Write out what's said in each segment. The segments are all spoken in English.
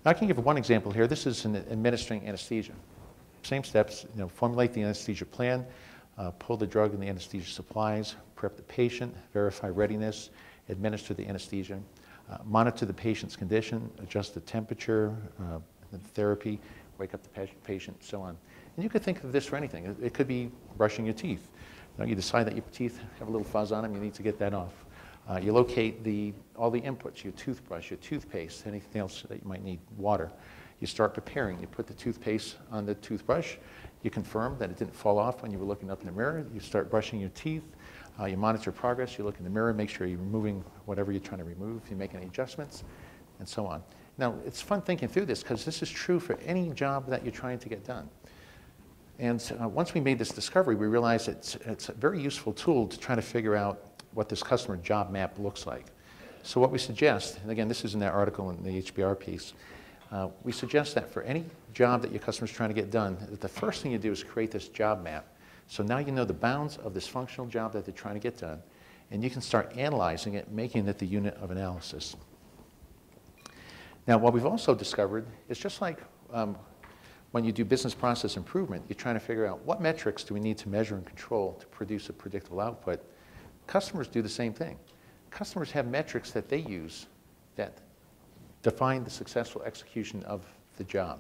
Now, I can give one example here. This is in administering anesthesia. Same steps, formulate the anesthesia plan, pull the drug and the anesthesia supplies, prep the patient, verify readiness, administer the anesthesia, monitor the patient's condition, adjust the temperature, the therapy, wake up the patient, so on. And you could think of this for anything. It could be brushing your teeth. You decide that your teeth have a little fuzz on them, you need to get that off. You locate all the inputs, your toothbrush, your toothpaste, anything else that you might need, water. You start preparing. You put the toothpaste on the toothbrush. You confirm that it didn't fall off when you were looking up in the mirror. You start brushing your teeth. You monitor progress. You look in the mirror, make sure you're removing whatever you're trying to remove. You make any adjustments, and so on. Now, it's fun thinking through this because this is true for any job that you're trying to get done. And once we made this discovery, we realized it's a very useful tool to try to figure out what this customer job map looks like. So what we suggest, and again, this is in that article in the HBR piece, we suggest that for any job that your customer's trying to get done, that the first thing you do is create this job map. So now you know the bounds of this functional job that they're trying to get done, and you can start analyzing it, making it the unit of analysis. Now, what we've also discovered is just like when you do business process improvement, you're trying to figure out what metrics do we need to measure and control to produce a predictable output. Customers do the same thing. Customers have metrics that they use that define the successful execution of the job.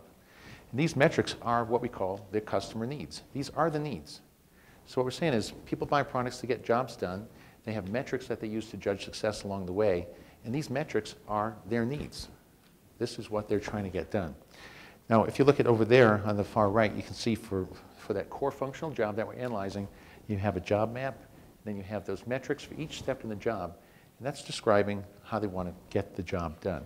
And these metrics are what we call the customer needs. These are the needs. So what we're saying is people buy products to get jobs done. They have metrics that they use to judge success along the way, and these metrics are their needs. This is what they're trying to get done. Now, if you look at over there on the far right, you can see for that core functional job that we're analyzing, you have a job map, then you have those metrics for each step in the job, and that's describing how they want to get the job done.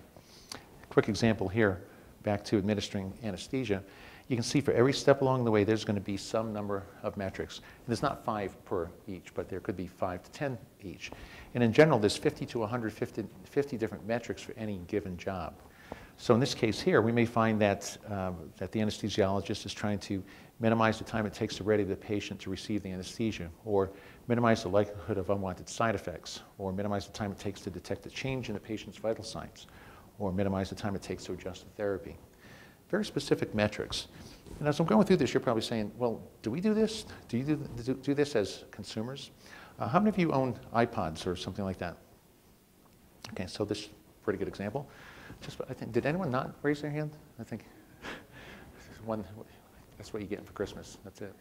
Quick example here, back to administering anesthesia. You can see for every step along the way, there's going to be some number of metrics. And there's not 5 per each, but there could be 5 to 10 each. And in general, there's 50 to 150 different metrics for any given job. So in this case here, we may find that, that the anesthesiologist is trying to minimize the time it takes to ready the patient to receive the anesthesia, or minimize the likelihood of unwanted side effects, or minimize the time it takes to detect a change in the patient's vital signs, or minimize the time it takes to adjust the therapy. Very specific metrics. And as I'm going through this, you're probably saying, well, do we do this? Do you do this as consumers? How many of you own iPods or something like that? Okay, so this is a pretty good example. I think, did anyone not raise their hand? I think that's what you get for Christmas. That's it.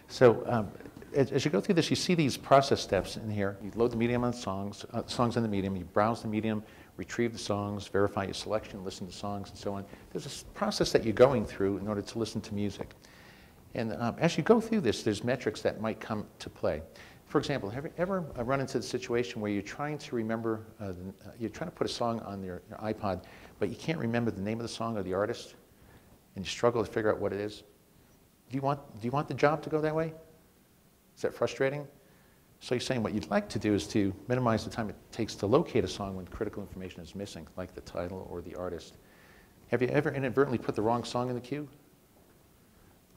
So as you go through this, you see these process steps in here. You load the medium on songs in the medium. You browse the medium, retrieve the songs, verify your selection, listen to songs, and so on. There's a process that you're going through in order to listen to music. And as you go through this, there's metrics that might come to play. For example, have you ever run into the situation where you're trying to remember, you're trying to put a song on your iPod, but you can't remember the name of the song or the artist, and you struggle to figure out what it is? Do you want the job to go that way? Is that frustrating? So you're saying what you'd like to do is to minimize the time it takes to locate a song when critical information is missing, like the title or the artist. Have you ever inadvertently put the wrong song in the queue?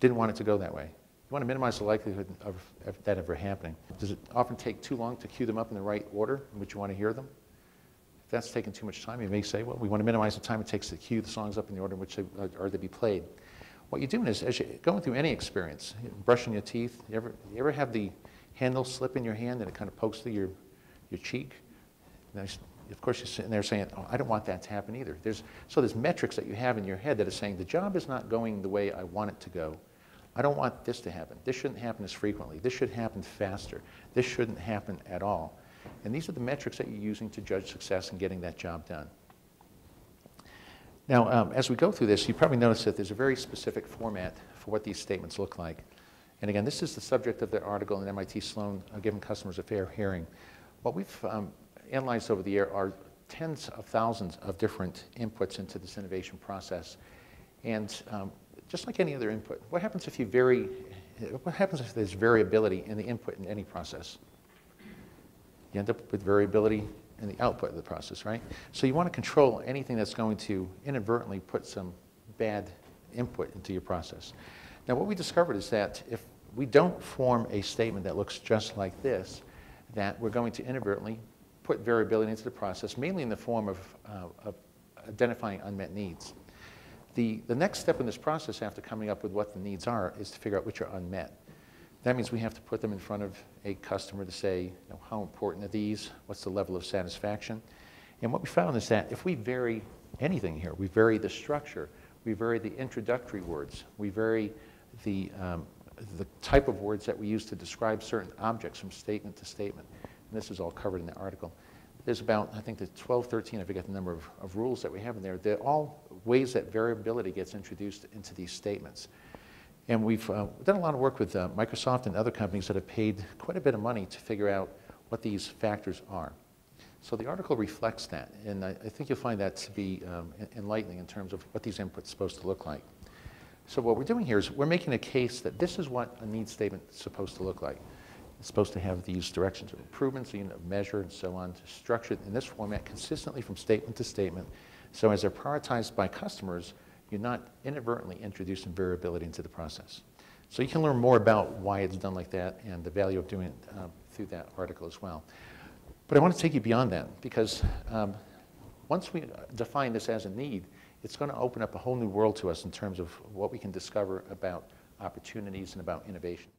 Didn't want it to go that way. You want to minimize the likelihood of that ever happening. Does it often take too long to queue them up in the right order in which you want to hear them? If that's taking too much time, you may say, well, we want to minimize the time it takes to queue the songs up in the order in which they are to be played. What you're doing is, as you're going through any experience, brushing your teeth, you ever have the handle slip in your hand and it kind of pokes through your cheek? And of course, you're sitting there saying, oh, I don't want that to happen either. So there's metrics that you have in your head that are saying, the job is not going the way I want it to go. I don't want this to happen. This shouldn't happen as frequently. This should happen faster. This shouldn't happen at all. And these are the metrics that you're using to judge success in getting that job done. Now, as we go through this, you probably notice that there's a very specific format for what these statements look like. And again, this is the subject of the article in MIT Sloan, Giving Customers a Fair Hearing. What we've analyzed over the year are tens of thousands of different inputs into this innovation process. And just like any other input, what happens if there's variability in the input in any process? You end up with variability in the output of the process, right? So you want to control anything that's going to inadvertently put some bad input into your process. Now, what we discovered is that if we don't form a statement that looks just like this, that we're going to inadvertently put variability into the process, mainly in the form of identifying unmet needs. The next step in this process after coming up with what the needs are is to figure out which are unmet. That means we have to put them in front of a customer to say, you know, how important are these? What's the level of satisfaction? And what we found is that if we vary anything here, we vary the structure, we vary the introductory words, we vary the type of words that we use to describe certain objects from statement to statement. And this is all covered in the article. There's about, I think, the 12, 13, I forget the number of rules that we have in there. They're all ways that variability gets introduced into these statements. And we've done a lot of work with Microsoft and other companies that have paid quite a bit of money to figure out what these factors are. So the article reflects that, and I think you'll find that to be enlightening in terms of what these inputs are supposed to look like. So what we're doing here is we're making a case that this is what a needs statement is supposed to look like. It's supposed to have these directions of improvements, unit of measure, and so on, to structure it in this format consistently from statement to statement. So as they're prioritized by customers, you're not inadvertently introducing variability into the process. So you can learn more about why it's done like that and the value of doing it through that article as well. But I want to take you beyond that, because once we define this as a need, it's going to open up a whole new world to us in terms of what we can discover about opportunities and about innovation.